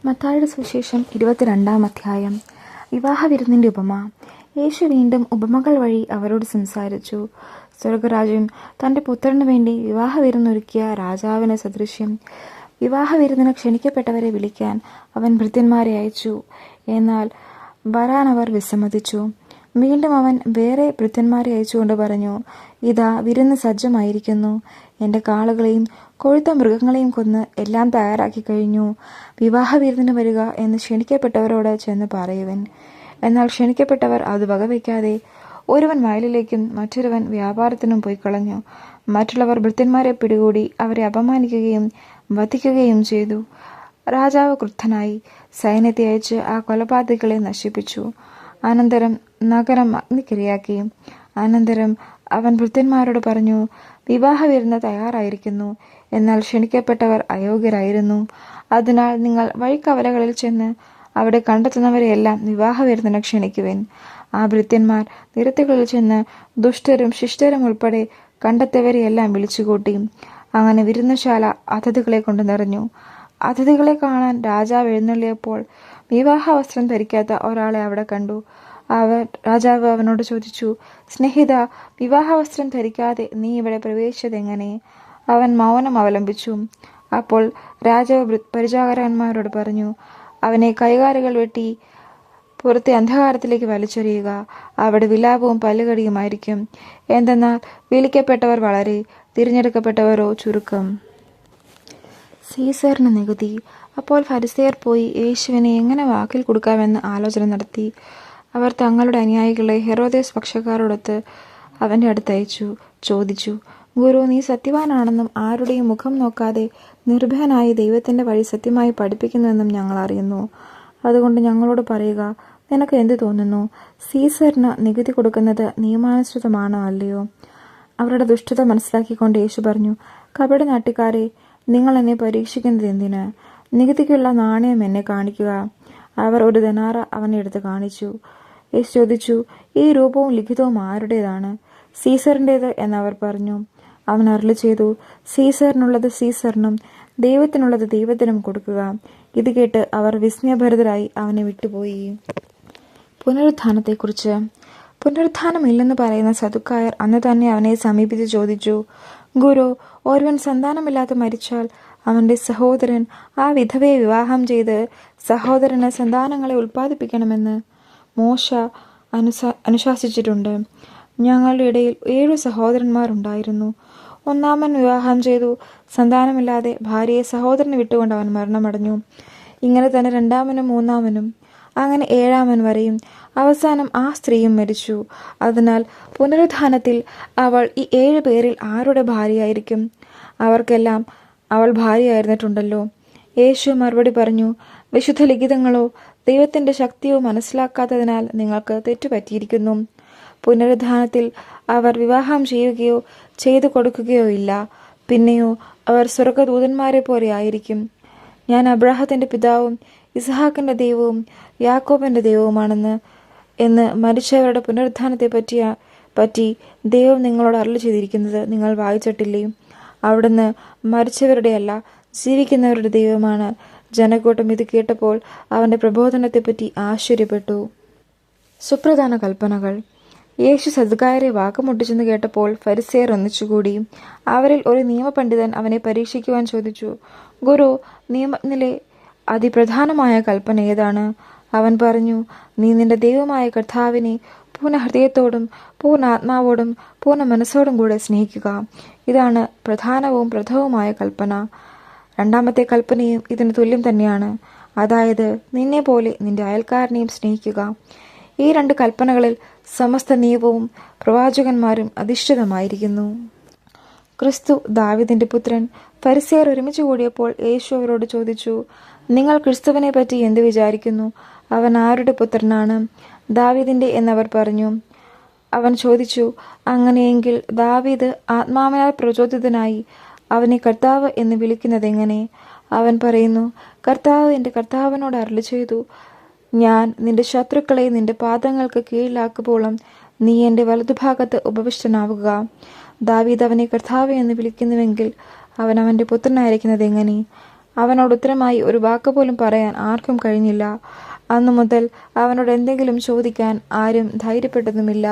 മത്തായിയുടെ സുവിശേഷം 22-ാം അധ്യായം. വിവാഹ വിരുന്നിൻ്റെ ഉപമ. യേശു വീണ്ടും ഉപമകൾ വഴി അവരോട് സംസാരിച്ചു. സ്വർഗരാജ്യം തൻ്റെ പുത്രനു വേണ്ടി വിവാഹ വിരുന്നൊരുക്കിയ രാജാവിന് സദൃശ്യം. വിവാഹ വിരുന്നിന് ക്ഷണിക്കപ്പെട്ടവരെ വിളിക്കാൻ അവൻ ഭൃത്യന്മാരെ അയച്ചു. എന്നാൽ വരാൻ അവർ വിസമ്മതിച്ചു. വീണ്ടും അവൻ വേറെ ഭൃത്യന്മാരെ അയച്ചുകൊണ്ട് പറഞ്ഞു, ഇതാ വിരുന്ന് സജ്ജമായിരിക്കുന്നു. എൻ്റെ കാളകളെയും കൊഴുത്ത മൃഗങ്ങളെയും കൊന്ന് എല്ലാം തയ്യാറാക്കി കഴിഞ്ഞു. വിവാഹ വിരുന്നിന് വരിക എന്ന് ക്ഷണിക്കപ്പെട്ടവരോട് ചെന്ന് പറയുവൻ. എന്നാൽ ക്ഷണിക്കപ്പെട്ടവർ അത് വകവയ്ക്കാതെ ഒരുവൻ വയലിലേക്കും മറ്റൊരുവൻ വ്യാപാരത്തിനും പോയി കളഞ്ഞു. മറ്റുള്ളവർ ഭൃത്യന്മാരെ പിടികൂടി അവരെ അപമാനിക്കുകയും വധിക്കുകയും ചെയ്തു. രാജാവ് ക്രുദ്ധനായി സൈന്യത്തെ അയച്ച് ആ കൊലപാതകളെ നശിപ്പിച്ചു. അനന്തരം നഗരം അഗ്നിക്കിരയാക്കി. അനന്തരം അവൻ ഭൃത്യന്മാരോട് പറഞ്ഞു, വിവാഹ വിരുന്ന് തയ്യാറായിരിക്കുന്നു, എന്നാൽ ക്ഷണിക്കപ്പെട്ടവർ അയോഗ്യരായിരുന്നു. അതിനാൽ നിങ്ങൾ വഴിക്കവലകളിൽ ചെന്ന് അവിടെ കണ്ടെത്തുന്നവരെയെല്ലാം വിവാഹ വിരുന്നിന് ക്ഷണിക്കുവിൻ. ആ ഭൃത്യന്മാർ നിരത്തുകളിൽ ചെന്ന് ദുഷ്ടരും ശിഷ്ടരും ഉൾപ്പെടെ കണ്ടെത്തിയവരെയെല്ലാം വിളിച്ചുകൂട്ടി. അങ്ങനെ വിരുന്നുശാല അതിഥികളെ കൊണ്ട് നിറഞ്ഞു. അതിഥികളെ കാണാൻ രാജാവ് എഴുന്നള്ളിയപ്പോൾ വിവാഹ വസ്ത്രം ധരിക്കാത്ത ഒരാളെ അവിടെ കണ്ടു. രാജാവ് അവനോട് ചോദിച്ചു, സ്നേഹിത, വിവാഹ വസ്ത്രം ധരിക്കാതെ നീ ഇവിടെ പ്രവേശിച്ചതെങ്ങനെ? അവൻ മൗനം അവലംബിച്ചു. അപ്പോൾ രാജാവ് പരിചാരകന്മാരോട് പറഞ്ഞു, അവനെ കൈകാലുകൾ വെട്ടി പുറത്തെ അന്ധകാരത്തിലേക്ക് വലിച്ചെറിയുക. അവിടെ വിലാപവും പല്ലുകടിയുമായിരിക്കും. എന്തെന്നാൽ വിളിക്കപ്പെട്ടവർ വളരെ, തിരഞ്ഞെടുക്കപ്പെട്ടവരോ ചുരുക്കം. സീസറിന് നികുതി. അപ്പോൾ ഫരിസേയർ പോയി യേശുവിനെ എങ്ങനെ വാക്കിൽ കൊടുക്കാമെന്ന് ആലോചന നടത്തി. അവർ തങ്ങളുടെ അനുയായികളെ ഹെരോദേസ് പക്ഷക്കാരോടൊത്ത് അവൻ്റെ അടുത്തയച്ചു ചോദിച്ചു, ഗുരു, നീ സത്യവാനാണെന്നും ആരുടെയും മുഖം നോക്കാതെ നിർഭയനായി ദൈവത്തിൻ്റെ വഴി സത്യമായി പഠിപ്പിക്കുന്നുവെന്നും ഞങ്ങൾ അറിയുന്നു. അതുകൊണ്ട് ഞങ്ങളോട് പറയുക, നിനക്ക് എന്ത് തോന്നുന്നു? സീസറിന് നികുതി കൊടുക്കുന്നത് നിയമാനുസൃതമാണോ അല്ലയോ? അവരുടെ ദുഷ്ടത മനസ്സിലാക്കിക്കൊണ്ട് യേശു പറഞ്ഞു, കപട നാട്ടുകാരെ, നിങ്ങൾ എന്നെ പരീക്ഷിക്കുന്നത് എന്തിന്? നികുതിക്കുള്ള നാണയം എന്നെ കാണിക്കുക. അവർ ഒരു ദനാറ അവനെ എടുത്ത് കാണിച്ചു. യേശു ചോദിച്ചു, ഈ രൂപവും ലിഖിതവും ആരുടേതാണ്? സീസറിൻ്റേത് എന്നവർ പറഞ്ഞു. അവൻ അരുളി ചെയ്തു, സീസറിനുള്ളത് സീസറിനും ദൈവത്തിനുള്ളത് ദൈവത്തിനും കൊടുക്കുക. ഇത് കേട്ട് അവർ വിസ്മയഭരിതരായി അവനെ വിട്ടുപോയി. പുനരുത്ഥാനത്തെക്കുറിച്ച്. പുനരുത്ഥാനമില്ലെന്ന് പറയുന്ന സദുക്കായർ അന്ന് തന്നെ അവനെ സമീപിച്ച് ചോദിച്ചു, ഗുരു, ഒരുവൻ സന്താനമില്ലാതെ മരിച്ചാൽ അവൻ്റെ സഹോദരൻ ആ വിധവയെ വിവാഹം ചെയ്ത് സഹോദരന് സന്താനങ്ങളെ ഉൽപ്പാദിപ്പിക്കണമെന്ന് മോശ അനുശാസിച്ചിട്ടുണ്ട്. ഞങ്ങളുടെ ഇടയിൽ 7 സഹോദരന്മാരുണ്ടായിരുന്നു. ഒന്നാമൻ വിവാഹം ചെയ്തു. സന്താനമില്ലാതെ ഭാര്യയെ സഹോദരന് വിട്ടുകൊണ്ട് അവൻ മരണമടഞ്ഞു. ഇങ്ങനെ തന്നെ രണ്ടാമനും മൂന്നാമനും അങ്ങനെ 7-ാമൻ വരെയും. അവസാനം ആ സ്ത്രീയും മരിച്ചു. അതിനാൽ പുനരുത്ഥാനത്തിൽ അവൾ ഈ 7 പേരിൽ ആരുടെ ഭാര്യയായിരിക്കും? അവർക്കെല്ലാം അവൾ ഭാര്യയായിരുന്നിട്ടുണ്ടല്ലോ. യേശു മറുപടി പറഞ്ഞു, വിശുദ്ധ ലിഖിതങ്ങളോ ദൈവത്തിൻ്റെ ശക്തിയോ മനസ്സിലാക്കാത്തതിനാൽ നിങ്ങൾക്ക് തെറ്റുപറ്റിയിരിക്കുന്നു. പുനരുത്ഥാനത്തിൽ അവർ വിവാഹം ചെയ്യുകയോ ചെയ്തു കൊടുക്കുകയോ ഇല്ല. പിന്നെയോ അവർ സ്വർഗദൂതന്മാരെ പോലെ ആയിരിക്കും. ഞാൻ അബ്രാഹത്തിൻ്റെ പിതാവും ഇസ്ഹാക്കിൻ്റെ ദൈവവും യാക്കോബിൻ്റെ ദൈവവുമാണെന്ന് എന്ന് മരിച്ചവരുടെ പുനരുത്ഥാനത്തെ പറ്റി ദൈവം നിങ്ങളോട് അരുളി ചെയ്തിരിക്കുന്നത് നിങ്ങൾ വായിച്ചിട്ടില്ലേ? അവിടുന്ന് മരിച്ചവരുടെയല്ല, ജീവിക്കുന്നവരുടെ ദൈവമാണ്. ജനക്കൂട്ടം ഇത് കേട്ടപ്പോൾ അവൻ്റെ പ്രബോധനത്തെപ്പറ്റി ആശ്ചര്യപ്പെട്ടു. സുപ്രധാന കൽപ്പനകൾ. യേശു സദുക്കായരെ വാക്കുമുട്ടിച്ചെന്ന് കേട്ടപ്പോൾ ഫരിസേയർ ഒന്നിച്ചുകൂടി. അവരിൽ ഒരു നിയമപണ്ഡിതൻ അവനെ പരീക്ഷിക്കുവാൻ ചോദിച്ചു, ഗുരു, നിയമത്തിലെ അതിപ്രധാനമായ കൽപ്പന ഏതാണ്? അവൻ പറഞ്ഞു, നീ നിന്റെ ദൈവമായ കർത്താവിനെ പൂർണ്ണ ഹൃദയത്തോടും പൂർണ്ണ ആത്മാവോടും പൂർണ്ണ മനസ്സോടും കൂടെ സ്നേഹിക്കുക. ഇതാണ് പ്രധാനവും പ്രഥമവുമായ കൽപ്പന. രണ്ടാമത്തെ കൽപ്പനയും ഇതിന് തുല്യം തന്നെയാണ്. അതായത്, നിന്നെ പോലെ നിന്റെ അയൽക്കാരനെയും സ്നേഹിക്കുക. ഈ 2 കൽപ്പനകളിൽ സമസ്ത നിയമവും പ്രവാചകന്മാരും അധിഷ്ഠിതമായിരിക്കുന്നു. ക്രിസ്തു ദാവീദിന്റെ പുത്രൻ. ഫരിസേയർ ഒരുമിച്ച് കൂടിയപ്പോൾ യേശു അവരോട് ചോദിച്ചു, നിങ്ങൾ ക്രിസ്തുവിനെ പറ്റി എന്ത് വിചാരിക്കുന്നു? അവൻ ആരുടെ പുത്രനാണ്? ദാവീദിന്റെ എന്നവർ പറഞ്ഞു. അവൻ ചോദിച്ചു, അങ്ങനെയെങ്കിൽ ദാവീദ് ആത്മാവിനാൽ പ്രചോദിതനായി അവനെ കർത്താവ് എന്ന് വിളിക്കുന്നതെങ്ങനെ? അവൻ പറയുന്നു, കർത്താവ് എൻ്റെ കർത്താവിനോട് അരുളി ചെയ്തു, ഞാൻ നിന്റെ ശത്രുക്കളെ നിന്റെ പാദങ്ങൾക്ക് കീഴിലാക്കുമ്പോഴും നീ എൻ്റെ വലതുഭാഗത്ത് ഉപവിഷ്ടനാവുക. ദാവീദ് അവനെ കർത്താവ് എന്ന് വിളിക്കുന്നുവെങ്കിൽ അവൻ അവൻ്റെ പുത്രനായിരിക്കുന്നത് എങ്ങനെ? അവനോട് ഉത്തരമായി ഒരു വാക്കുപോലും പറയാൻ ആർക്കും കഴിഞ്ഞില്ല. അന്നു മുതൽ അവനോട് എന്തെങ്കിലും ചോദിക്കാൻ ആരും ധൈര്യപ്പെട്ടതുമില്ല.